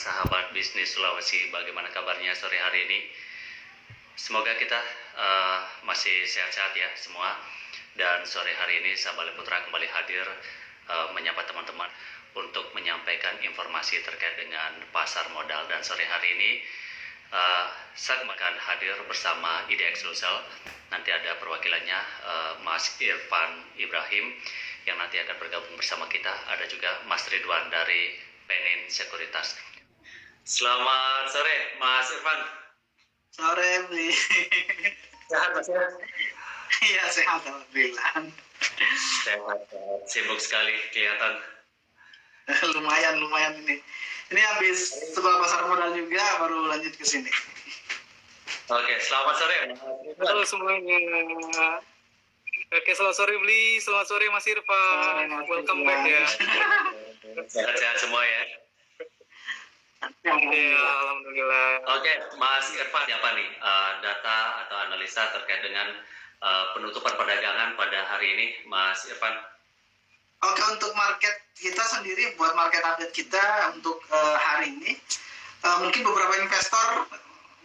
sahabat bisnis Sulawesi, bagaimana kabarnya sore hari ini? Semoga kita masih sehat-sehat ya semua. Dan sore hari ini saya Bali Putra kembali hadir menyapa teman-teman untuk menyampaikan informasi terkait dengan pasar modal. Dan sore hari ini saya akan hadir bersama IDX Sulsel. Nanti ada perwakilannya Mas Irfan Ibrahim yang nanti akan bergabung bersama kita. Ada juga Mas Ridwan dari Penin Sekuritas. Selamat sore Mas Irfan. Sore, Bli. Sehat Mas ya? Iya, sehat alhamdulillah. Sehat, sibuk sekali kelihatan. lumayan ini. Ini habis sekolah pasar modal juga, baru lanjut ke sini. Oke, selamat sore. Halo semuanya. Oke, selamat sore Bli, selamat sore Mas Irfan. Welcome back ya. Sehat-sehat semua ya. Ya, alhamdulillah. Oke, Mas Irfan, apa nih data atau analisa terkait dengan penutupan perdagangan pada hari ini, Mas Irfan? Oke, untuk market kita sendiri, buat market update kita untuk hari ini, mungkin beberapa investor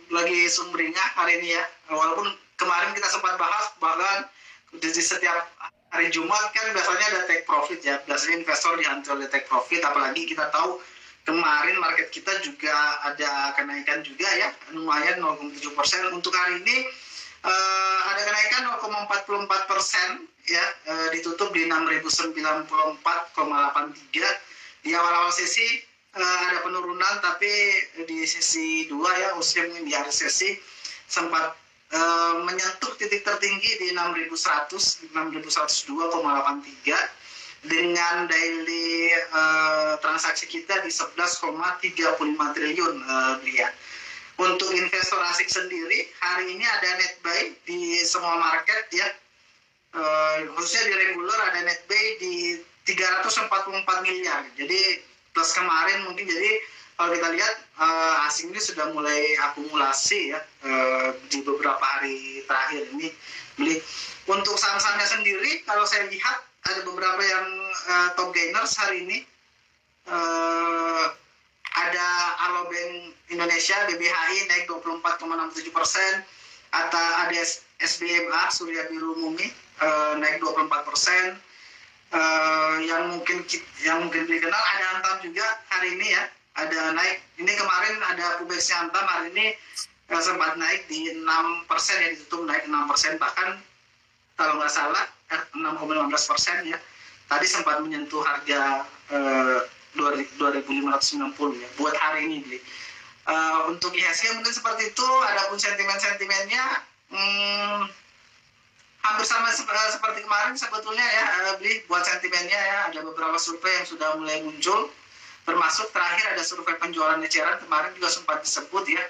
lagi sumringah hari ini ya. Walaupun kemarin kita sempat bahas, bahkan di setiap hari Jumat kan biasanya ada take profit ya. Biasanya investor dihantar oleh take profit, apalagi kita tahu kemarin market kita juga ada kenaikan juga ya, lumayan 0,7%. Untuk hari ini ada kenaikan 0,44% ya, ditutup di 6.094,83. Di awal-awal sesi ada penurunan, tapi di sesi 2 ya, khususnya mungkin di akhir sesi sempat menyentuh titik tertinggi di 6.102,83 dengan daily transaksi kita di 11,35 triliun ya. Untuk investor asing sendiri hari ini ada net buy di semua market ya, khususnya di regular ada net buy di 344 miliar. Jadi plus kemarin mungkin, jadi kalau kita lihat asing ini sudah mulai akumulasi ya di beberapa hari terakhir ini beli. Untuk saham-sahamnya sendiri kalau saya lihat ada beberapa yang top gainers hari ini. Ada Alobank Indonesia BBHI naik 24,67%, ada SBMA Surya Biru Mumi naik 24%. Yang mungkin dikenal ada Antam juga hari ini ya, ada naik. Ini kemarin ada Pubeksnya Antam, hari ini sempat naik di 6% ya, ditutup naik 6%, bahkan kalau nggak salah 6,15% ya. Tadi sempat menyentuh harga 2.590 ya buat hari ini beli. Untuk IHSG mungkin seperti itu. Adapun sentimennya hampir sama seperti kemarin sebetulnya ya, beli buat sentimennya ya. Ada beberapa survei yang sudah mulai muncul, termasuk terakhir ada survei penjualan eceran kemarin juga sempat disebut ya,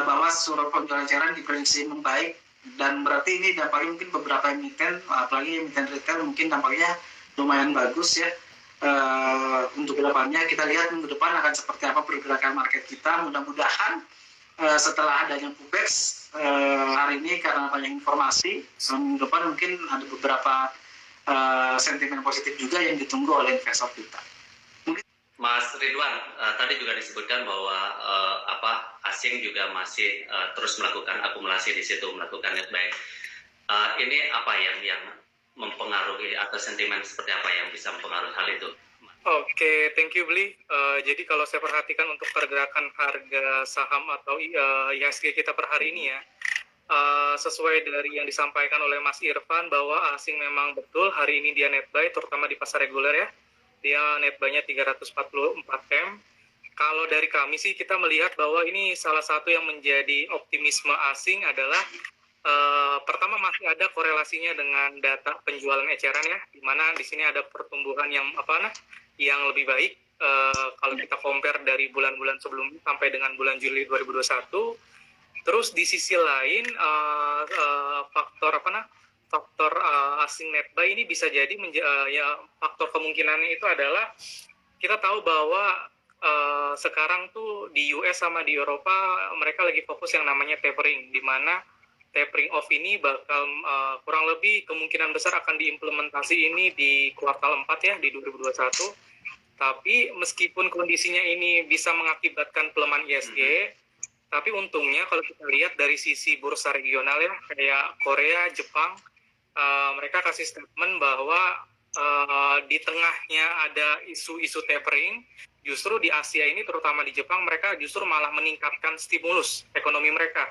bahwa survei penjualan eceran diprediksi membaik, dan berarti ini dampaknya mungkin beberapa emiten, apalagi emiten retail mungkin dampaknya lumayan bagus ya. Untuk kedepannya kita lihat minggu depan akan seperti apa pergerakan market kita. Mudah-mudahan setelah adanya Pubex hari ini, karena banyak informasi, minggu depan mungkin ada beberapa sentimen positif juga yang ditunggu oleh investor kita. Mas Ridwan, tadi juga disebutkan bahwa asing juga masih terus melakukan akumulasi di situ, melakukan net buy. Ini apa yang mempengaruhi, atau sentimen seperti apa yang bisa mempengaruhi hal itu? Oke, thank you Bli. Jadi kalau saya perhatikan untuk pergerakan harga saham atau IHSG kita per hari ini ya, sesuai dari yang disampaikan oleh Mas Irfan bahwa asing memang betul hari ini dia net buy, terutama di pasar reguler ya. Dia net buy-nya 344 M. Kalau dari kami sih kita melihat bahwa ini salah satu yang menjadi optimisme asing adalah pertama masih ada korelasinya dengan data penjualan eceran ya, di mana di sini ada pertumbuhan yang lebih baik kalau kita compare dari bulan-bulan sebelumnya sampai dengan bulan Juli 2021. Terus di sisi lain faktor asing net buy ini bisa jadi ya, faktor kemungkinannya itu adalah kita tahu bahwa sekarang tuh di US sama di Eropa mereka lagi fokus yang namanya tapering, di mana tapering off ini bakal kurang lebih kemungkinan besar akan diimplementasi ini di kuartal 4 ya, di 2021. Tapi meskipun kondisinya ini bisa mengakibatkan pelemahan ISG, tapi untungnya kalau kita lihat dari sisi bursa regional ya, kayak Korea, Jepang, mereka kasih statement bahwa di tengahnya ada isu-isu tapering, justru di Asia ini, terutama di Jepang, mereka justru malah meningkatkan stimulus ekonomi mereka.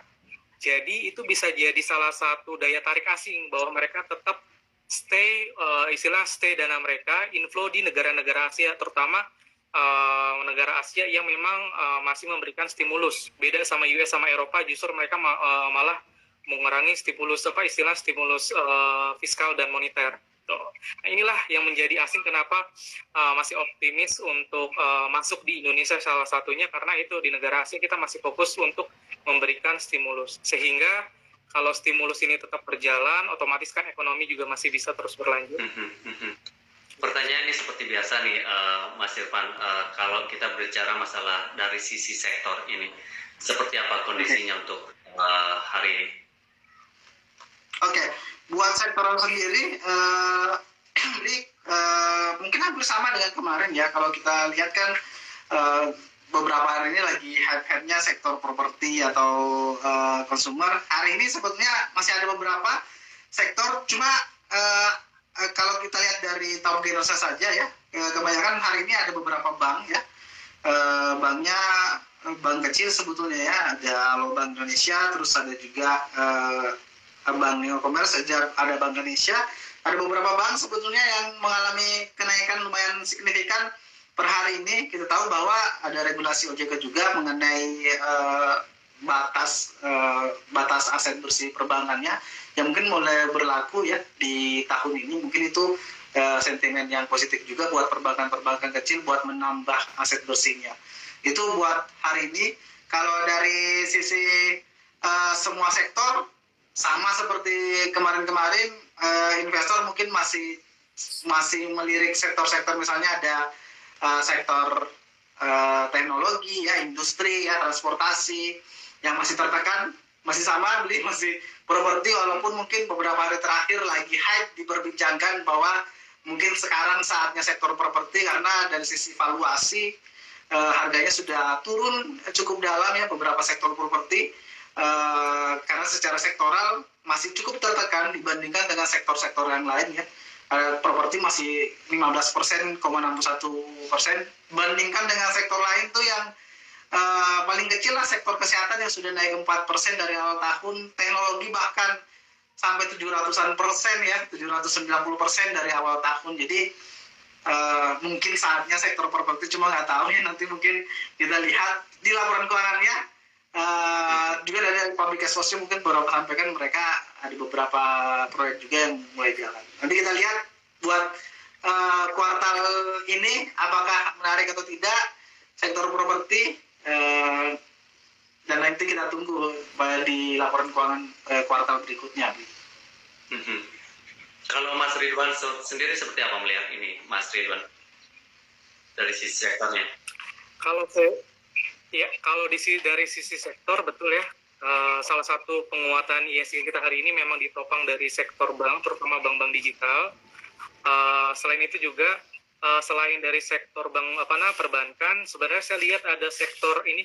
Jadi itu bisa jadi salah satu daya tarik asing bahwa mereka tetap stay dana mereka inflow di negara-negara Asia, terutama negara Asia yang memang masih memberikan stimulus. Beda sama US sama Eropa, justru mereka malah mengurangi stimulus fiskal dan moneter. Nah, inilah yang menjadi asing kenapa masih optimis untuk masuk di Indonesia, salah satunya karena itu di negara Asia kita masih fokus untuk memberikan stimulus, sehingga kalau stimulus ini tetap berjalan, otomatis kan ekonomi juga masih bisa terus berlanjut. Pertanyaan ini seperti biasa nih, Mas Irfan, kalau kita berbicara masalah dari sisi sektor ini, seperti apa kondisinya untuk hari ini? Oke, buat sektoral sendiri, mungkin hampir sama dengan kemarin ya. Kalau kita lihat kan beberapa hari ini lagi hype-nya sektor properti atau consumer. Hari ini sebetulnya masih ada beberapa sektor, cuma kalau kita lihat dari tahun kinerja saja ya, kebanyakan hari ini ada beberapa bank ya. Banknya bank kecil sebetulnya ya, ada Alobank Indonesia, terus ada juga Bank Neocommerce, ada Bank Indonesia, ada beberapa bank sebetulnya yang mengalami kenaikan lumayan signifikan per hari ini. Kita tahu bahwa ada regulasi OJK juga mengenai batas aset bersih perbankannya yang mungkin mulai berlaku ya di tahun ini. Mungkin itu sentimen yang positif juga buat perbankan kecil buat menambah aset bersihnya. Itu buat hari ini. Kalau dari sisi semua sektor sama seperti kemarin-kemarin, investor mungkin masih melirik sektor-sektor, misalnya ada sektor teknologi ya, industri ya, transportasi yang masih tertekan, masih sama masih properti, walaupun mungkin beberapa hari terakhir lagi hype diperbincangkan bahwa mungkin sekarang saatnya sektor properti karena dari sisi valuasi harganya sudah turun cukup dalam ya beberapa sektor properti. Karena secara sektoral masih cukup tertekan dibandingkan dengan sektor-sektor yang lain ya. Properti masih 15,61%, bandingkan dengan sektor lain tuh yang paling kecil lah sektor kesehatan yang sudah naik 4% dari awal tahun, teknologi bahkan sampai 700% ya, 790% dari awal tahun. Jadi mungkin saatnya sektor properti, cuma nggak tahu ya, nanti mungkin kita lihat di laporan keuangannya. Juga dari public exposure mungkin beberapa sampaikan mereka ada beberapa proyek juga yang mulai jalan. Nanti kita lihat buat kuartal ini apakah menarik atau tidak sektor properti, dan nanti kita tunggu di laporan keuangan kuartal berikutnya. Kalau Mas Ridwan sendiri seperti apa melihat ini, Mas Ridwan, dari sisi sektornya? Kalau dari sisi sektor, betul ya, salah satu penguatan ISG kita hari ini memang ditopang dari sektor bank, terutama bank-bank digital. Selain itu juga, selain dari sektor bank perbankan, sebenarnya saya lihat ada sektor ini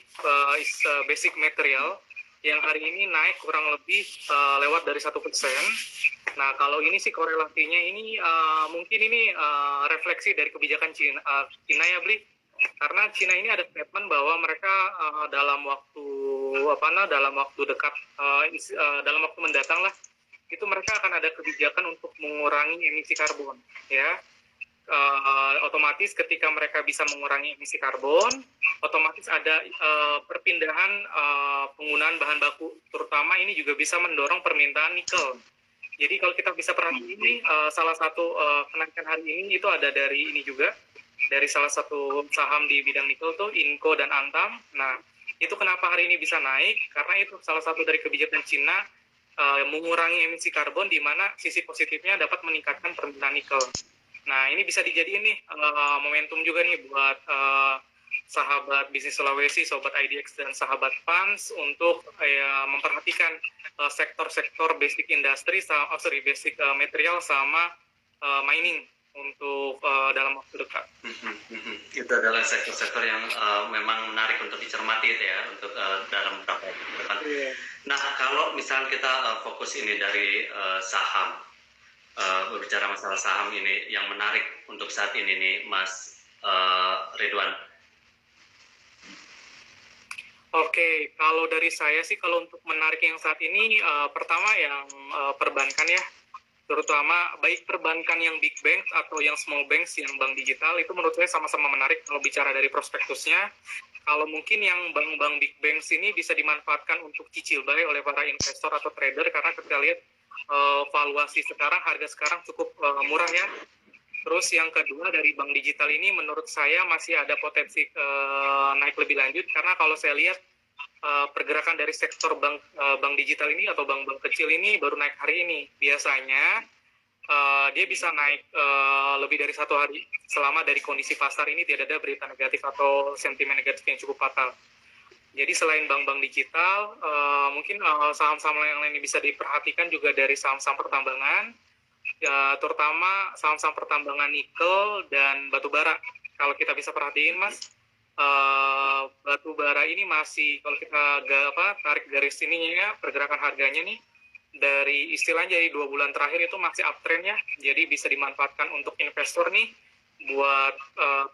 basic material yang hari ini naik kurang lebih lewat dari 1%. Nah, kalau ini sih korelasinya ini mungkin ini refleksi dari kebijakan Cina ya, Bli. Karena Cina ini ada statement bahwa mereka dalam waktu dekat, dalam waktu mendatang lah, itu mereka akan ada kebijakan untuk mengurangi emisi karbon, ya. Otomatis ketika mereka bisa mengurangi emisi karbon, otomatis ada perpindahan penggunaan bahan baku, terutama ini juga bisa mendorong permintaan nikel. Jadi kalau kita bisa perhatikan ini, salah satu kenaikan hari ini itu ada dari ini juga, dari salah satu saham di bidang nikel tuh, Inco dan Antam. Nah, itu kenapa hari ini bisa naik? Karena itu salah satu dari kebijakan Cina mengurangi emisi karbon, di mana sisi positifnya dapat meningkatkan permintaan nikel. Nah, ini bisa dijadiin nih momentum juga nih buat sahabat bisnis Sulawesi, sobat IDX dan sahabat Fans untuk memperhatikan sektor-sektor basic industry, basic material sama mining. untuk dalam waktu dekat. Itu adalah sektor-sektor yang memang menarik untuk dicermati ya untuk dalam beberapa depan. Nah, kalau misalnya kita fokus ini dari saham, berbicara masalah saham ini yang menarik untuk saat ini nih, Mas Ridwan. Oke, kalau dari saya sih kalau untuk menarik yang saat ini pertama yang perbankan ya, terutama baik perbankan yang big bank atau yang small banks yang bank digital itu menurut saya sama-sama menarik kalau bicara dari prospektusnya. Kalau mungkin yang bank-bank big banks ini bisa dimanfaatkan untuk cicil buy oleh para investor atau trader karena kita lihat valuasi sekarang, harga sekarang cukup murah ya. Terus yang kedua dari bank digital ini menurut saya masih ada potensi naik lebih lanjut karena kalau saya lihat pergerakan dari sektor bank digital ini atau bank-bank kecil ini baru naik hari ini. Biasanya dia bisa naik lebih dari 1 hari selama dari kondisi pasar ini tidak ada berita negatif atau sentimen negatif yang cukup fatal. Jadi selain bank-bank digital, mungkin saham-saham yang lain bisa diperhatikan juga dari saham-saham pertambangan. Ya, terutama saham-saham pertambangan nikel dan batu bara. Kalau kita bisa perhatiin, Mas, batu bara ini masih kalau kita tarik garis ininya ya, pergerakan harganya nih dari istilahnya dari 2 bulan terakhir itu masih uptrend ya. Jadi bisa dimanfaatkan untuk investor nih buat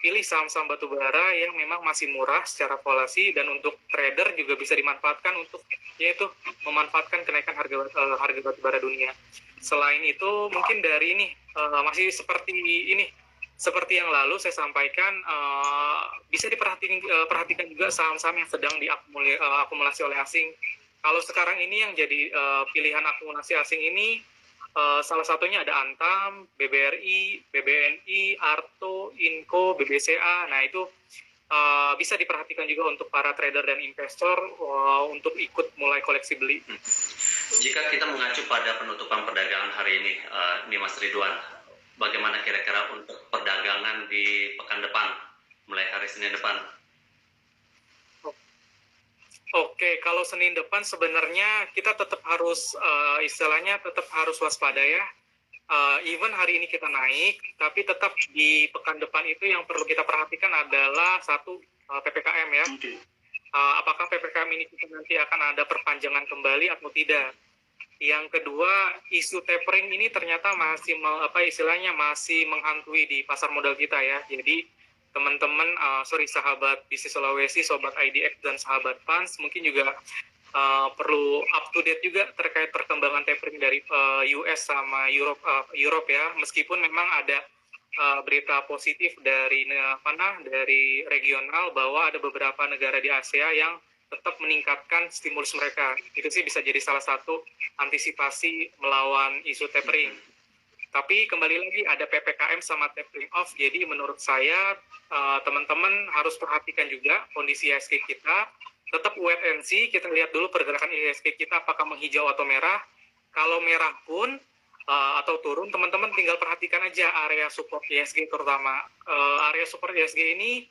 pilih saham-saham batu bara yang memang masih murah secara valuasi dan untuk trader juga bisa dimanfaatkan untuk yaitu memanfaatkan kenaikan harga batu bara dunia. Selain itu mungkin dari ini masih seperti yang lalu saya sampaikan bisa diperhatikan juga saham-saham yang sedang diakumulasi oleh asing. Kalau sekarang ini yang jadi pilihan akumulasi asing ini salah satunya ada Antam, BBRI, BBNI, Arto, Inco, BBCA. Nah itu bisa diperhatikan juga untuk para trader dan investor untuk ikut mulai koleksi beli. Jika kita mengacu pada penutupan perdagangan hari ini, nih Mas Ridwan, bagaimana kira-kira untuk perdagangan di pekan depan, mulai hari Senin depan? Oke, kalau Senin depan sebenarnya kita tetap harus istilahnya tetap harus waspada ya. Even hari ini kita naik, tapi tetap di pekan depan itu yang perlu kita perhatikan adalah satu PPKM ya. Apakah PPKM ini nanti akan ada perpanjangan kembali atau tidak? Yang kedua, isu tapering ini ternyata masih masih menghantui di pasar modal kita ya. Jadi teman-teman, sahabat bisnis Sulawesi, sobat IDX dan sahabat Funds mungkin juga perlu up to date juga terkait perkembangan tapering dari US sama Europe ya. Meskipun memang ada berita positif dari regional bahwa ada beberapa negara di Asia yang tetap meningkatkan stimulus mereka. Itu sih bisa jadi salah satu antisipasi melawan isu tapering. Tapi kembali lagi ada PPKM sama tapering off. Jadi menurut saya teman-teman harus perhatikan juga kondisi IHSG kita. Tetap wait and see, kita lihat dulu pergerakan IHSG kita apakah menghijau atau merah. Kalau merah pun atau turun, teman-teman tinggal perhatikan aja area support IHSG terutama. Area support IHSG ini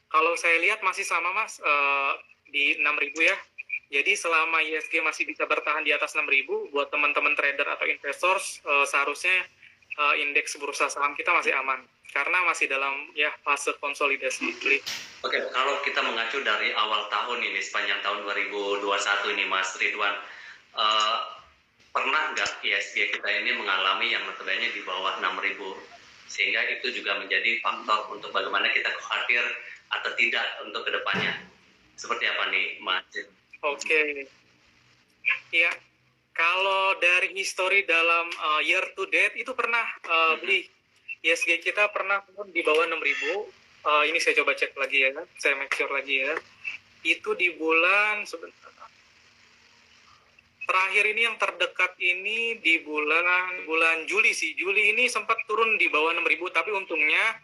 kalau saya lihat masih sama Mas, di 6.000 ya. Jadi selama IHSG masih bisa bertahan di atas 6.000, buat teman-teman trader atau investor seharusnya indeks bursa saham kita masih aman. Karena masih dalam ya fase konsolidasi. Oke, kalau kita mengacu dari awal tahun ini, sepanjang tahun 2021 ini Mas Ridwan, pernah nggak IHSG kita ini mengalami yang notabene di bawah 6.000, sehingga itu juga menjadi faktor untuk bagaimana kita khawatir atau tidak untuk kedepannya. Seperti apa nih Mas? Oke. Ya, kalau dari history dalam year to date itu pernah beli IHSG kita pernah turun di bawah 6.000. Ini saya coba cek lagi ya, saya make sure lagi ya. Itu di bulan sebentar. Terakhir ini yang terdekat ini di bulan Juli sih. Juli ini sempat turun di bawah 6.000, tapi untungnya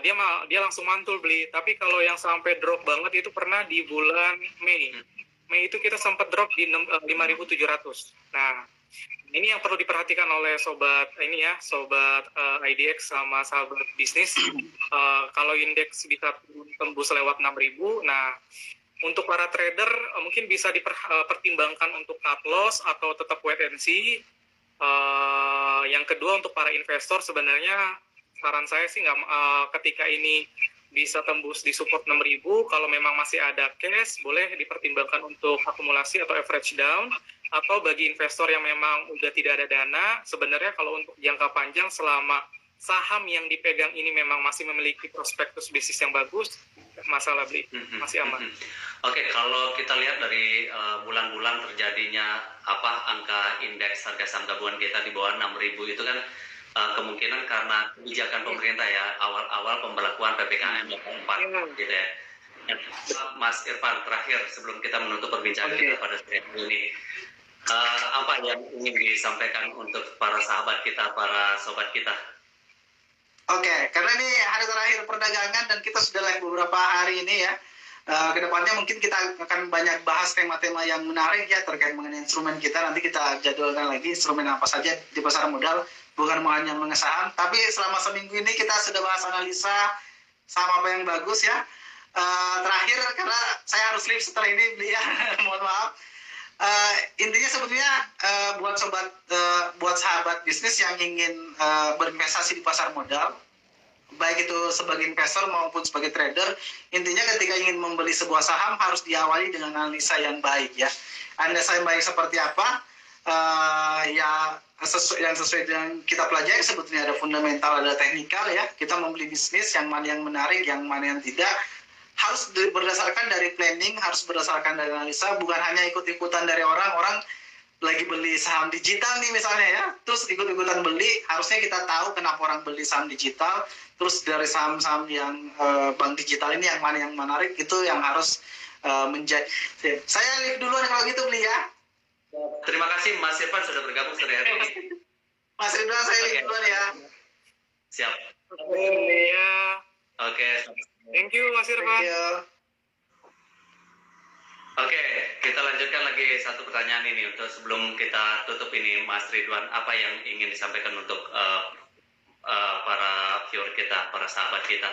dia langsung mantul beli. Tapi kalau yang sampai drop banget itu pernah di bulan Mei. Mei itu kita sempat drop di 5.700. Nah, ini yang perlu diperhatikan oleh sobat IDX sama sahabat bisnis. Kalau indeks bisa tembus lewat 6.000, nah untuk para trader mungkin bisa dipertimbangkan untuk cut loss atau tetap wait and see. Yang kedua untuk para investor sebenarnya saran saya sih ketika ini bisa tembus di support 6.000, kalau memang masih ada cash, boleh dipertimbangkan untuk akumulasi atau average down, atau bagi investor yang memang udah tidak ada dana, sebenarnya kalau untuk jangka panjang selama saham yang dipegang ini memang masih memiliki prospektus bisnis yang bagus, masalah beli, masih aman. Oke, kalau kita lihat dari bulan-bulan terjadinya angka indeks harga saham gabungan kita di bawah 6.000 itu kan kemungkinan karena kebijakan pemerintah ya, awal-awal pemberlakuan PPKM level 4 gitu ya. Mas Irfan, terakhir sebelum kita menutup perbincangan kita pada sore ini, apa yang ingin disampaikan untuk para sahabat kita, para sobat kita? Oke, karena ini hari terakhir perdagangan dan kita sudah live beberapa hari ini ya. Kedepannya mungkin kita akan banyak bahas tema-tema yang menarik ya terkait mengenai instrumen kita. Nanti kita jadwalkan lagi instrumen apa saja di pasar modal, bukan hanya mengesaham. Tapi selama seminggu ini kita sudah bahas analisa saham apa yang bagus ya. Terakhir karena saya harus leave setelah ini beli ya, mohon maaf. Intinya sebetulnya buat sahabat bisnis yang ingin berinvestasi di pasar modal, baik itu sebagai investor maupun sebagai trader, intinya ketika ingin membeli sebuah saham harus diawali dengan analisa yang baik ya. Analisa yang baik seperti apa? Yang sesuai dengan kita pelajari, sebetulnya ada fundamental, ada teknikal ya. Kita membeli bisnis yang mana yang menarik, yang mana yang tidak, harus berdasarkan dari planning, harus berdasarkan dari analisa, bukan hanya ikut-ikutan dari orang lagi beli saham digital nih misalnya ya, terus ikut-ikutan beli. Harusnya kita tahu kenapa orang beli saham digital, terus dari saham-saham yang bank digital ini yang mana yang menarik, itu yang harus menjadi. Saya leave duluan kalau gitu beli ya. Terima kasih Mas Irfan sudah bergabung sore hari ini. Mas Ridwan, saya leave duluan ya. Siap. Ya. Oke. Thank you Mas Irfan. Oke, kita lanjutkan lagi satu pertanyaan ini untuk sebelum kita tutup ini, Mas Ridwan, apa yang ingin disampaikan untuk para viewer kita, para sahabat kita?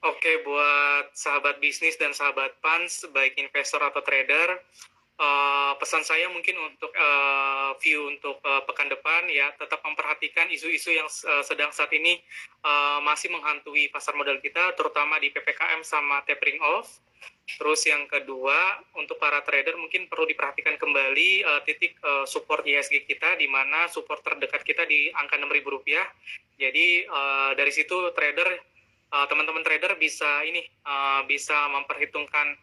Oke, buat sahabat bisnis dan sahabat PANS, baik investor atau trader, pesan saya mungkin untuk view untuk pekan depan ya, tetap memperhatikan isu-isu yang sedang saat ini masih menghantui pasar modal kita, terutama di PPKM sama tapering off. Terus yang kedua, untuk para trader mungkin perlu diperhatikan kembali titik support IHSG kita, di mana support terdekat kita di angka Rp6.000. Jadi dari situ teman-teman trader bisa bisa memperhitungkan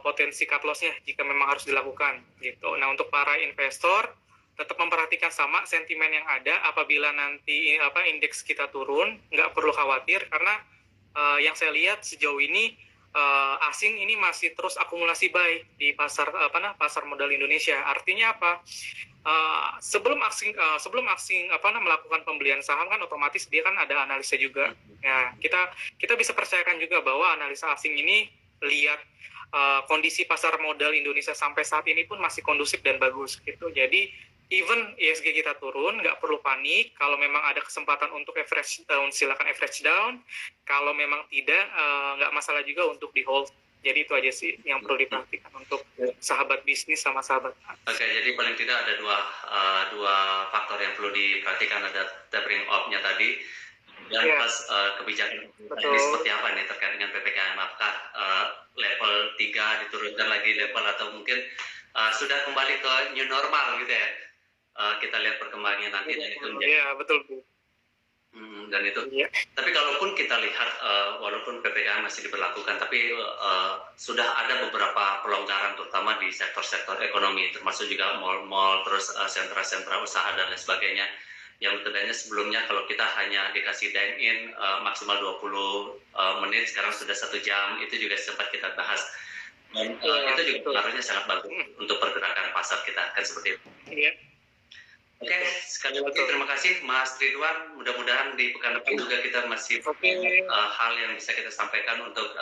potensi cut loss-nya jika memang harus dilakukan gitu. Nah, untuk para investor tetap memperhatikan sama sentimen yang ada. Apabila nanti indeks kita turun, nggak perlu khawatir karena yang saya lihat sejauh ini asing ini masih terus akumulasi buy di pasar modal Indonesia. Artinya apa? Sebelum asing melakukan pembelian saham kan otomatis dia kan ada analisa juga. Ya, kita bisa percayakan juga bahwa analisa asing ini lihat kondisi pasar modal Indonesia sampai saat ini pun masih kondusif dan bagus gitu. Jadi even IHSG kita turun, nggak perlu panik. Kalau memang ada kesempatan untuk average down, silakan average down. Kalau memang tidak, nggak masalah juga untuk di hold. Jadi itu aja sih yang perlu diperhatikan untuk sahabat bisnis sama sahabat. Oke, jadi paling tidak ada dua faktor yang perlu diperhatikan, ada tapering off-nya tadi dan plus kebijakan ini seperti apa nih terkait dengan PPKM. Apakah level 3 diturunkan lagi level atau mungkin sudah kembali ke new normal gitu ya? Kita lihat perkembangannya nanti dan itu menjadi. Iya, betul. Dan itu. Yeah. Tapi kalaupun kita lihat walaupun PPKM masih diberlakukan, tapi sudah ada beberapa pelonggaran terutama di sektor-sektor ekonomi, termasuk juga mal-mal, terus sentra-sentra usaha dan lain sebagainya. Yang tadinya sebelumnya kalau kita hanya dikasih dine-in maksimal 20 menit, sekarang sudah 1 jam, itu juga sempat kita bahas. Dan itu juga pengaruhnya sangat bagus untuk pergerakan pasar kita, kan seperti itu. Iya. Oke, sekali lagi terima kasih Mas Ridwan. Mudah-mudahan di pekan depan juga kita masih hal yang bisa kita sampaikan untuk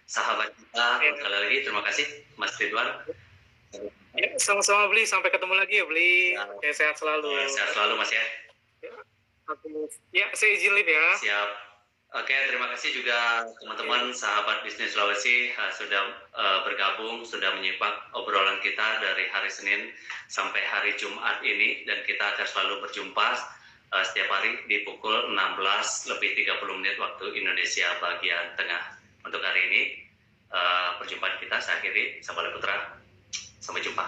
sahabat kita. Sekali lagi terima kasih Mas Ridwan. Ya, sama-sama Beli, sampai ketemu lagi ya Beli. Ya, sehat selalu. Sehat selalu Mas ya. Ya, saya izin live ya. Siap. Oke, terima kasih juga teman-teman sahabat bisnis Sulawesi sudah bergabung, sudah menyimak obrolan kita dari hari Senin sampai hari Jumat ini, dan kita akan selalu berjumpa setiap hari di pukul 16:30 waktu Indonesia bagian tengah. Untuk hari ini perjumpaan kita saya akhiri. Sabale Putra, sampai jumpa.